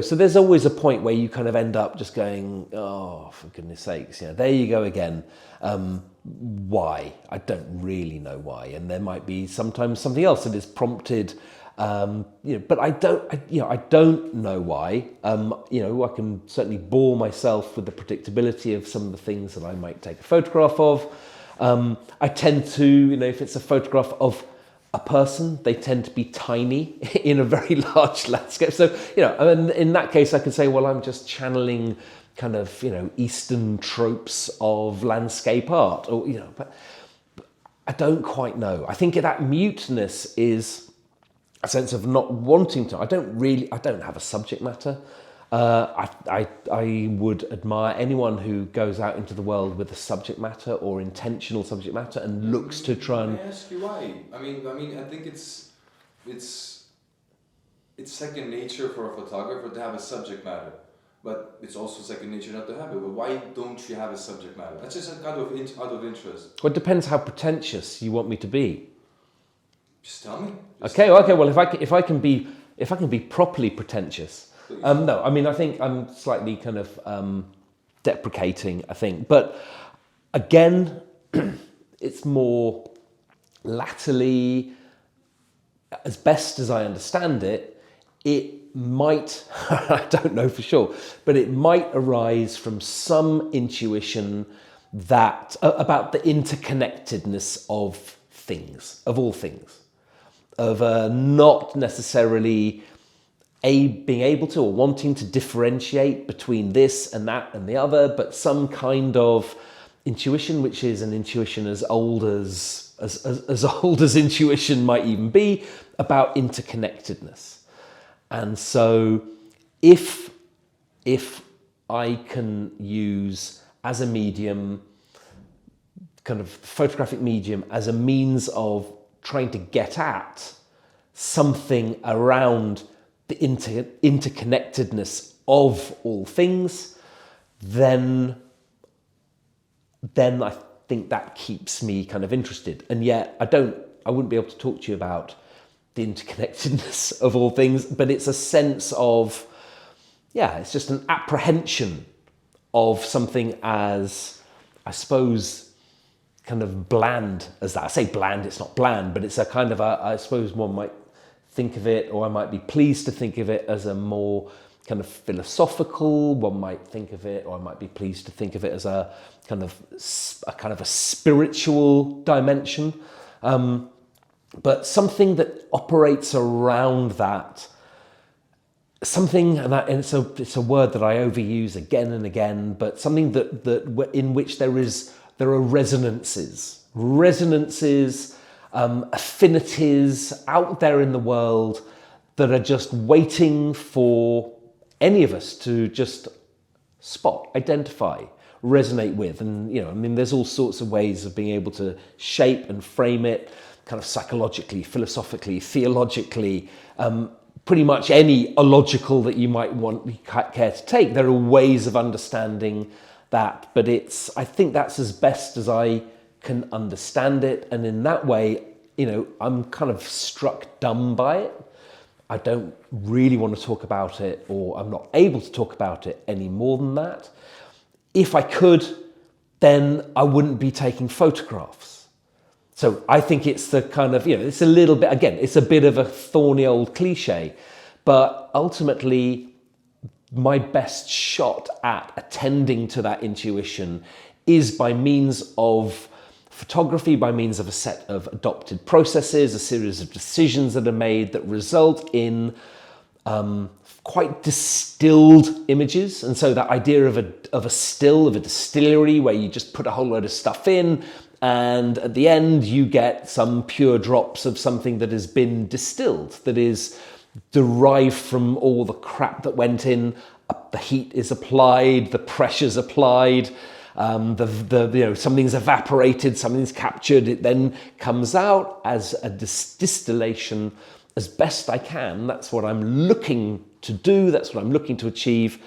so there's always a point where you kind of end up just going, oh, for goodness sakes, there you go again. Why? I don't really know why. And there might be sometimes something else that is prompted, but I don't know why. I can certainly bore myself with the predictability of some of the things that I might take a photograph of. I tend to, if it's a photograph of a person, they tend to be tiny in a very large landscape. So, and in that case, I could say, well, I'm just channeling kind of, Eastern tropes of landscape art, or, but I don't quite know. I think that muteness is a sense of not wanting to. I don't have a subject matter. I would admire anyone who goes out into the world with a subject matter or intentional subject matter and looks to try and... Can I ask you why? I mean, I think it's second nature for a photographer to have a subject matter, but it's also second nature not to have it. But why don't you have a subject matter? That's just out of interest. Well, it depends how pretentious you want me to be. Just tell me. Okay. Well, if I can be properly pretentious. No, I mean, I think I'm slightly kind of deprecating, I think. But again, it's more latterly, as best as I understand it, it might, I don't know for sure, but it might arise from some intuition that about the interconnectedness of things, of all things, of not necessarily being able to or wanting to differentiate between this and that and the other, but some kind of intuition, which is an intuition as old as old as intuition might even be, about interconnectedness. And so if I can use as a medium, kind of photographic medium, as a means of trying to get at something around the interconnectedness of all things, then I think that keeps me kind of interested. And yet I wouldn't be able to talk to you about the interconnectedness of all things, but it's a sense of, it's just an apprehension of something as, I suppose, kind of bland as that. I say bland, it's not bland, but it's a kind of I suppose one might think of it, or I might be pleased to think of it as a more kind of philosophical, one might think of it, or I might be pleased to think of it as a kind of a spiritual dimension. But something that operates around that, something, and it's a word that I overuse again and again, but something that in which there are resonances, affinities out there in the world that are just waiting for any of us to just spot, identify, resonate with. And there's all sorts of ways of being able to shape and frame it, kind of psychologically, philosophically, theologically, pretty much any illogical that you might care to take. There are ways of understanding that, but I think that's as best as I can understand it. And in that way, I'm kind of struck dumb by it. I don't really want to talk about it, or I'm not able to talk about it any more than that. If I could, then I wouldn't be taking photographs. So I think it's the kind of, it's a little bit, again, it's a bit of a thorny old cliche, but ultimately my best shot at attending to that intuition is by means of photography, by means of a set of adopted processes, a series of decisions that are made that result in quite distilled images. And so that idea of a still, of a distillery where you just put a whole load of stuff in, and at the end you get some pure drops of something that has been distilled, that is derived from all the crap that went in. The heat is applied, the pressure's applied, something's evaporated, something's captured. It then comes out as a distillation as best I can. That's what I'm looking to do. That's what I'm looking to achieve.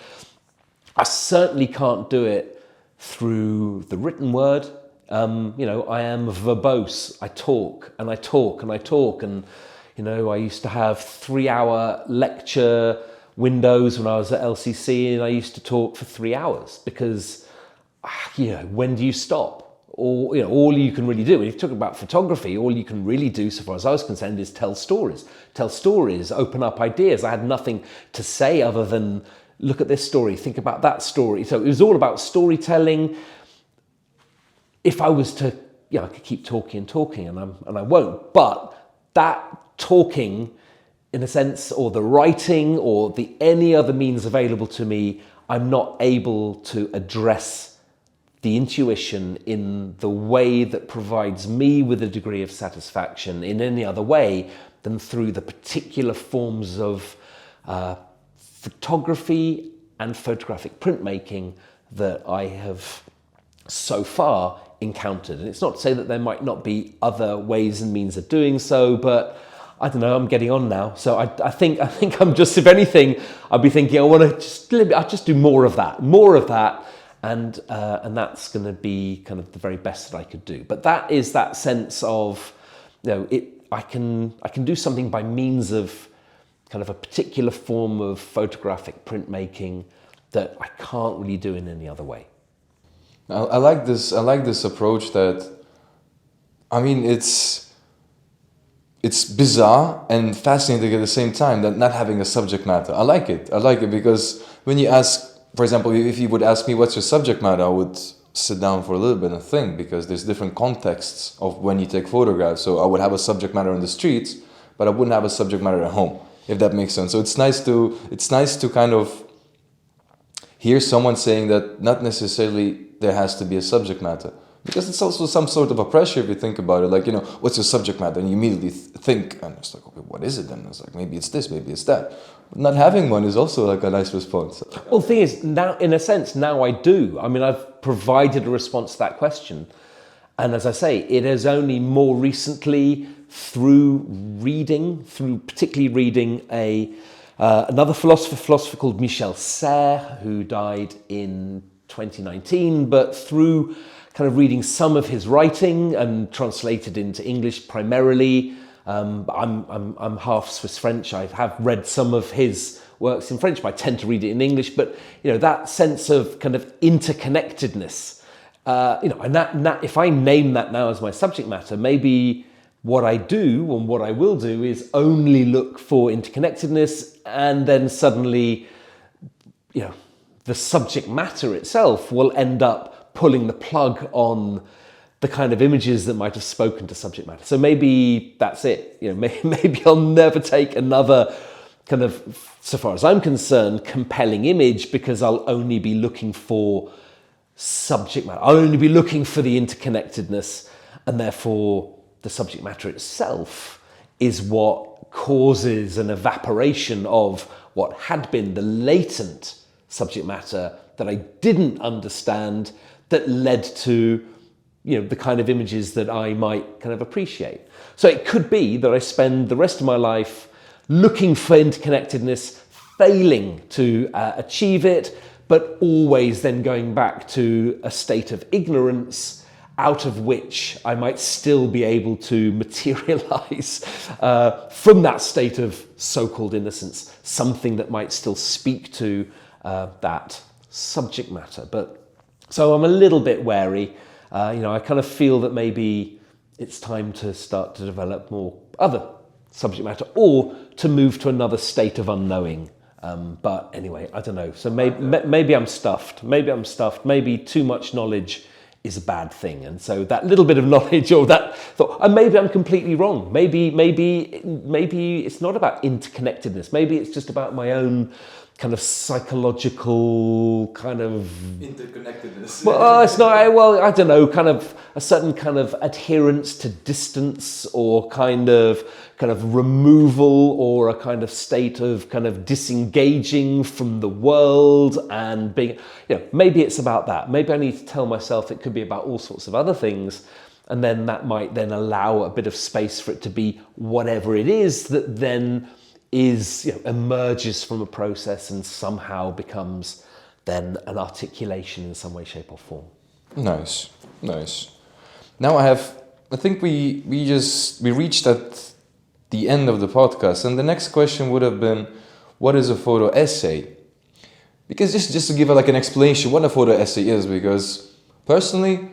I certainly can't do it through the written word. I am verbose. I talk and I talk and I talk. And, I used to have 3-hour lecture windows when I was at LCC, and I used to talk for 3 hours because, when do you stop? Or, all you can really do, and if you talk about photography, all you can really do, so far as I was concerned, is tell stories, open up ideas. I had nothing to say other than look at this story, think about that story. So it was all about storytelling. If I was to, I could keep talking, and I won't, but that talking, in a sense, or the writing, or the any other means available to me, I'm not able to address the intuition in the way that provides me with a degree of satisfaction in any other way than through the particular forms of photography and photographic printmaking that I have so far encountered. And it's not to say that there might not be other ways and means of doing so, but I don't know, I'm getting on now. So I think I'm just, if anything, I'll be thinking I'll just do more of that. And that's going to be kind of the very best that I could do. But that is that sense of, I can do something by means of kind of a particular form of photographic printmaking that I can't really do in any other way. I like this approach that, it's bizarre and fascinating at the same time that not having a subject matter. I like it because when you ask, for example, if you would ask me what's your subject matter, I would sit down for a little bit and think, because there's different contexts of when you take photographs. So I would have a subject matter on the streets, but I wouldn't have a subject matter at home, if that makes sense. So it's nice to kind of hear someone saying that not necessarily there has to be a subject matter, because it's also some sort of a pressure if you think about it. Like, what's your subject matter? And you immediately think, and it's like, okay, what is it then? It's like, maybe it's this, maybe it's that. But not having one is also like a nice response. Well, the thing is, now, in a sense, now I do. I mean, I've provided a response to that question. And as I say, it has only more recently, through particularly reading another philosopher called Michel Serres, who died in 2019, but through kind of reading some of his writing and translated into English primarily. I'm half Swiss French. I have read some of his works in French, but I tend to read it in English. But that sense of kind of interconnectedness, and that if I name that now as my subject matter, maybe what I do and what I will do is only look for interconnectedness, and then suddenly, the subject matter itself will end up pulling the plug on the kind of images that might have spoken to subject matter. So maybe that's it. Maybe I'll never take another kind of, so far as I'm concerned, compelling image, because I'll only be looking for subject matter. I'll only be looking for the interconnectedness, and therefore the subject matter itself is what causes an evaporation of what had been the latent subject matter that I didn't understand, that led to the kind of images that I might kind of appreciate. So it could be that I spend the rest of my life looking for interconnectedness, failing to achieve it, but always then going back to a state of ignorance, out of which I might still be able to materialize from that state of so-called innocence, something that might still speak to that subject matter. So I'm a little bit wary. I kind of feel that maybe it's time to start to develop more other subject matter, or to move to another state of unknowing. But anyway, I don't know. So maybe I'm stuffed. Maybe too much knowledge is a bad thing. And so that little bit of knowledge, or that thought, and maybe I'm completely wrong. Maybe it's not about interconnectedness. Maybe it's just about my own kind of psychological kind of interconnectedness. Well, it's not. Well, I don't know. Kind of a certain kind of adherence to distance, or kind of removal, or a kind of state of kind of disengaging from the world and being. Maybe it's about that. Maybe I need to tell myself it could be about all sorts of other things, and then that might then allow a bit of space for it to be whatever it is that then emerges from a process and somehow becomes then an articulation in some way, shape or form. Nice. Now I think we reached at the end of the podcast, and the next question would have been, what is a photo essay? Because just to give like an explanation what a photo essay is, because personally,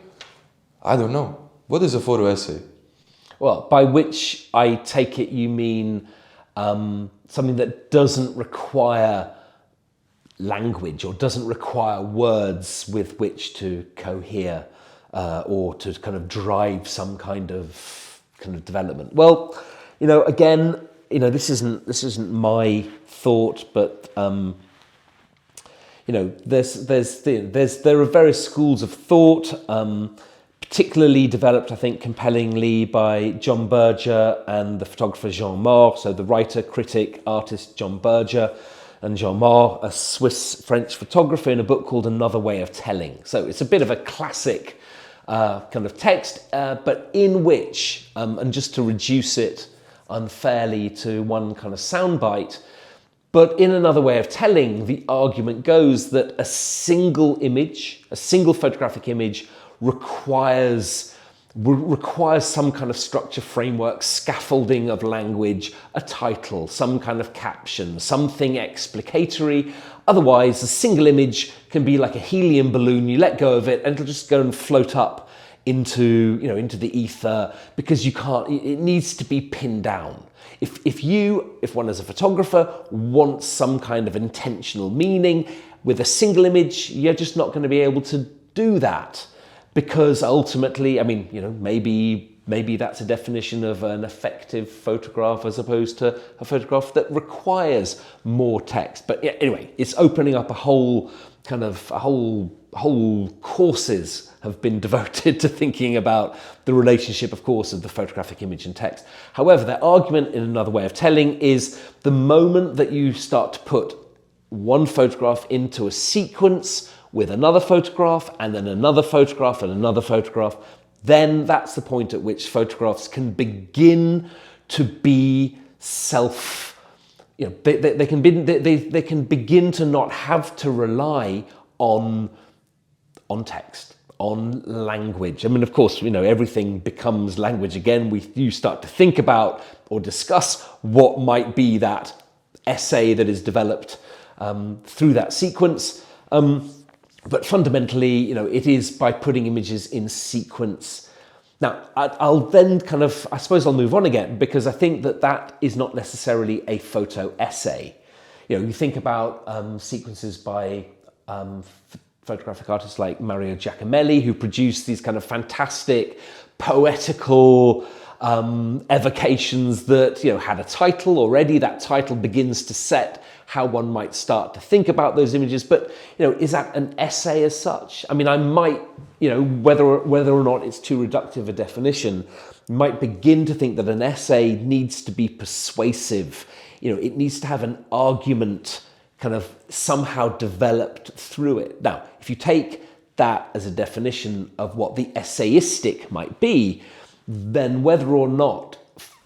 I don't know. What is a photo essay? Well, by which I take it you mean something that doesn't require language, or doesn't require words with which to cohere or to kind of drive some kind of development. Well, again, this isn't my thought, but there are various schools of thought. Particularly developed, I think, compellingly by John Berger and the photographer Jean Mort. So the writer, critic, artist John Berger, and Jean Mort, a Swiss-French photographer, in a book called Another Way of Telling. So it's a bit of a classic kind of text, but in which, and just to reduce it unfairly to one kind of soundbite, but in Another Way of Telling, the argument goes that a single photographic image, requires some kind of structure, framework, scaffolding of language, a title, some kind of caption, something explicatory. Otherwise, a single image can be like a helium balloon. You let go of it and it'll just go and float up into the ether, because you can't. It needs to be pinned down. If one as a photographer wants some kind of intentional meaning with a single image, you're just not going to be able to do that, because ultimately, I mean, maybe that's a definition of an effective photograph as opposed to a photograph that requires more text. But yeah, anyway, it's opening up a whole courses have been devoted to thinking about the relationship, of course, of the photographic image and text. However, their argument, in another way of telling, is the moment that you start to put one photograph into a sequence with another photograph and then another photograph and another photograph, then that's the point at which photographs can begin to be they can begin to not have to rely on text, on language. I mean, of course, everything becomes language again. You start to think about or discuss what might be that essay that is developed through that sequence. But fundamentally, it is by putting images in sequence. Now, I'll then I suppose I'll move on again, because I think that is not necessarily a photo essay. You think about sequences by photographic artists like Mario Giacomelli, who produced these kind of fantastic, poetical evocations that had a title already. That title begins to set how one might start to think about those images. But is that an essay as such? I mean, I might, whether or not it's too reductive a definition, might begin to think that an essay needs to be persuasive. It needs to have an argument kind of somehow developed through it. Now, if you take that as a definition of what the essayistic might be, then whether or not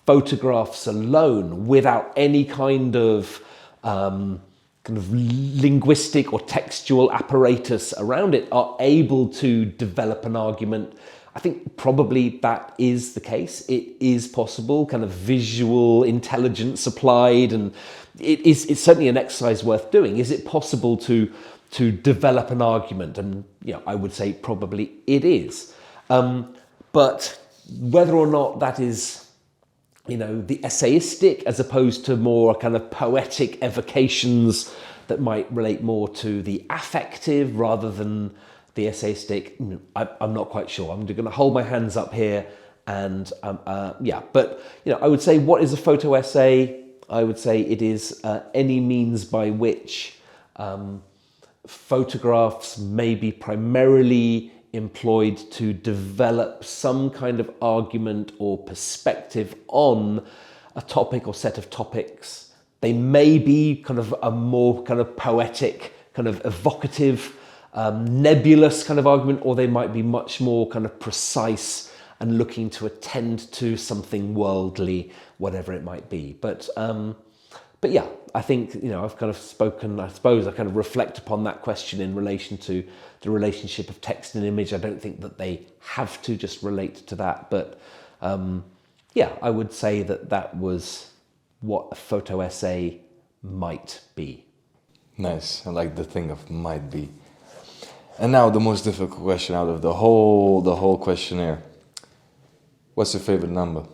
photographs alone, without any kind of linguistic or textual apparatus around it, are able to develop an argument, I think probably that is the case. It is possible, kind of visual intelligence applied, and it's certainly an exercise worth doing. Is it possible to develop an argument? And I would say probably it is. But whether or not that is the essayistic as opposed to more kind of poetic evocations that might relate more to the affective rather than the essayistic, I'm not quite sure. I'm going to hold my hands up here and but I would say, what is a photo essay? I would say it is any means by which photographs may be primarily employed to develop some kind of argument or perspective on a topic or set of topics. They may be kind of a more kind of poetic, kind of evocative, nebulous kind of argument, or they might be much more kind of precise and looking to attend to something worldly, whatever it might be. But yeah, I think, I've kind of spoken, I suppose I kind of reflect upon that question in relation to the relationship of text and image. I don't think that they have to just relate to that, but I would say that was what a photo essay might be. Nice. I like the thing of might be. And now the most difficult question out of the whole questionnaire. What's your favorite number?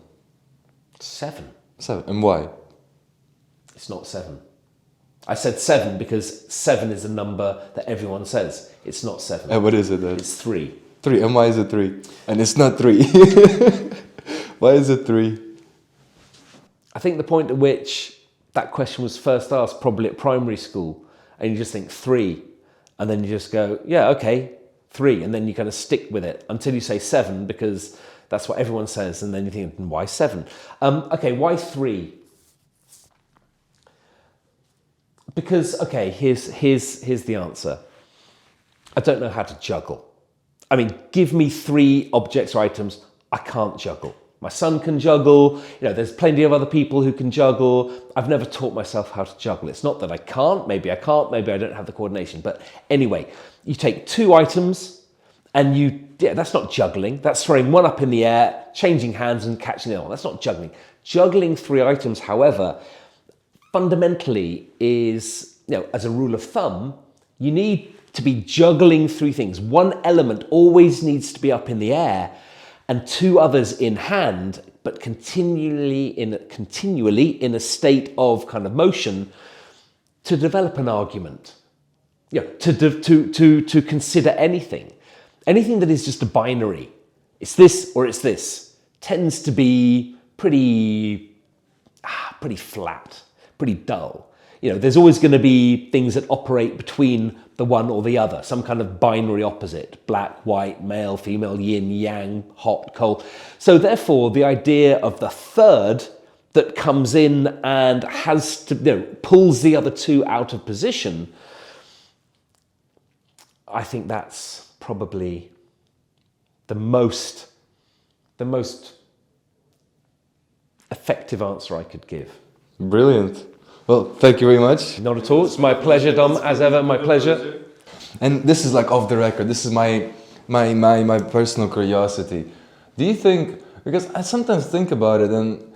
7. 7. And why? It's not 7. I said 7 because 7 is a number that everyone says. It's not 7. And what is it then? It's 3. 3. And why is it 3? And it's not 3. Why is it 3? I think the point at which that question was first asked, probably at primary school, and you just think 3, and then you just go, yeah, okay, 3, and then you kind of stick with it until you say 7 because that's what everyone says, and then you think, why 7? Okay, why 3? Because, okay, here's the answer. I don't know how to juggle. I mean, give me 3 objects or items, I can't juggle. My son can juggle, there's plenty of other people who can juggle. I've never taught myself how to juggle. It's not that I can't, maybe I don't have the coordination. But anyway, you take 2 items and that's not juggling. That's throwing one up in the air, changing hands and catching it on. That's not juggling. Juggling 3 items, however, fundamentally is, as a rule of thumb, You need to be juggling through things. One element always needs to be up in the air and two others in hand, but continually in a state of kind of motion to develop an argument. Yeah, to consider anything. Anything that is just a binary, it's this or it's this, tends to be pretty flat, pretty dull. You know, there's always going to be things that operate between the one or the other, some kind of binary opposite, black, white, male, female, yin, yang, hot, cold. So therefore, the idea of the third that comes in and has to, pulls the other two out of position, I think that's probably the most effective answer I could give. Brilliant. Well, thank you very much. Not at all. It's my pleasure, Dom. As ever, my pleasure. And this is like off the record. This is my personal curiosity. Do you think, because I sometimes think about it, and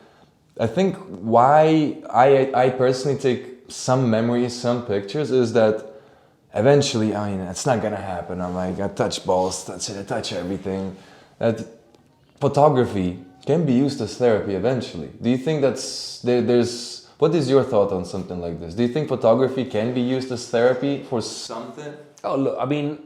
I think why I personally take some memories, some pictures, is that eventually, I mean, it's not gonna happen. I'm like, I touch balls, I touch everything. That photography can be used as therapy eventually. Do you think there's what is your thought on something like this? Do you think photography can be used as therapy for something? Oh, look, I mean,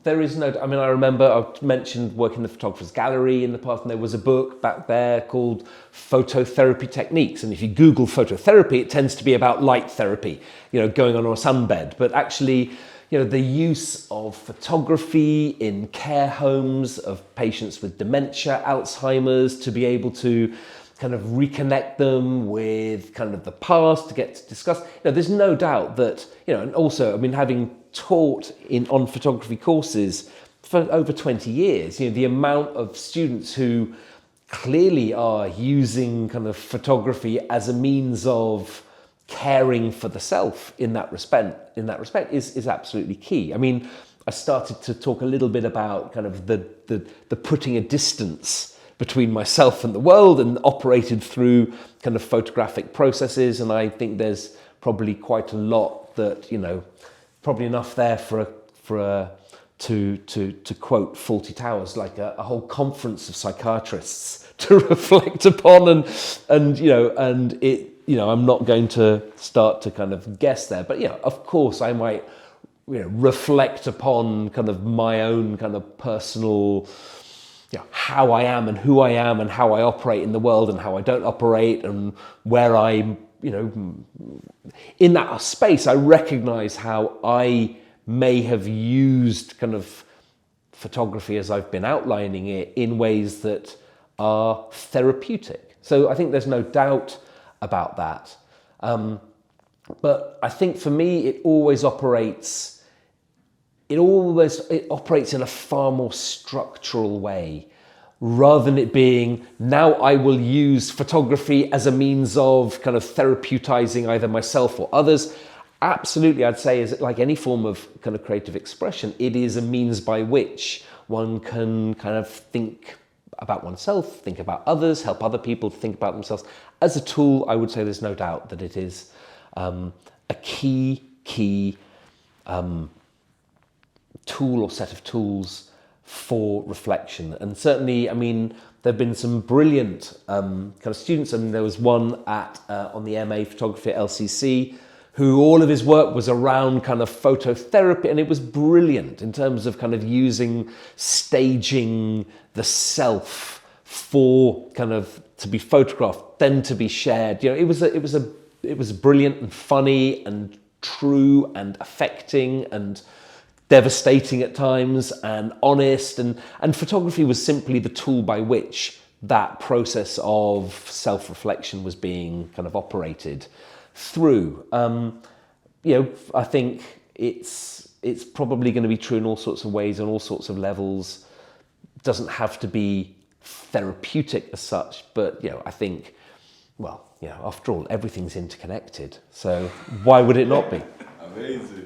there is no... I mean, I remember I've mentioned working in the photographer's gallery in the past, and there was a book back there called Phototherapy Techniques. And if you Google phototherapy, it tends to be about light therapy, going on a sunbed. But actually, the use of photography in care homes of patients with dementia, Alzheimer's, to be able to kind of reconnect them with kind of the past, to get to discuss. There's no doubt that, and also, I mean, having taught on photography courses for over 20 years, the amount of students who clearly are using kind of photography as a means of caring for the self in that respect is absolutely key. I mean, I started to talk a little bit about kind of the putting a distance between myself and the world, and operated through kind of photographic processes. And I think there's probably quite a lot that, probably enough there to quote Fawlty Towers, like a whole conference of psychiatrists to reflect upon, and it, I'm not going to start to kind of guess there, but of course I might, reflect upon kind of my own kind of personal, how I am and who I am and how I operate in the world and how I don't operate, and where I'm, in that space, I recognize how I may have used kind of photography as I've been outlining it in ways that are therapeutic. So I think there's no doubt about that. But I think for me, it operates in a far more structural way, rather than it being, now I will use photography as a means of kind of therapeutizing either myself or others. Absolutely, I'd say, is like any form of kind of creative expression, it is a means by which one can kind of think about oneself, think about others, help other people to think about themselves. As a tool, I would say there's no doubt that it is a key tool or set of tools for reflection. And certainly, I mean, there have been some brilliant kind of students, and there was one on the MA photography at LCC, who all of his work was around kind of phototherapy, and it was brilliant in terms of kind of using staging the self for kind of to be photographed, then to be shared. It was brilliant and funny and true and affecting and devastating at times and honest, and photography was simply the tool by which that process of self-reflection was being kind of operated through. I think it's probably going to be true in all sorts of ways, on all sorts of levels. It doesn't have to be therapeutic as such, but I think, after all, everything's interconnected. So why would it not be? Amazing.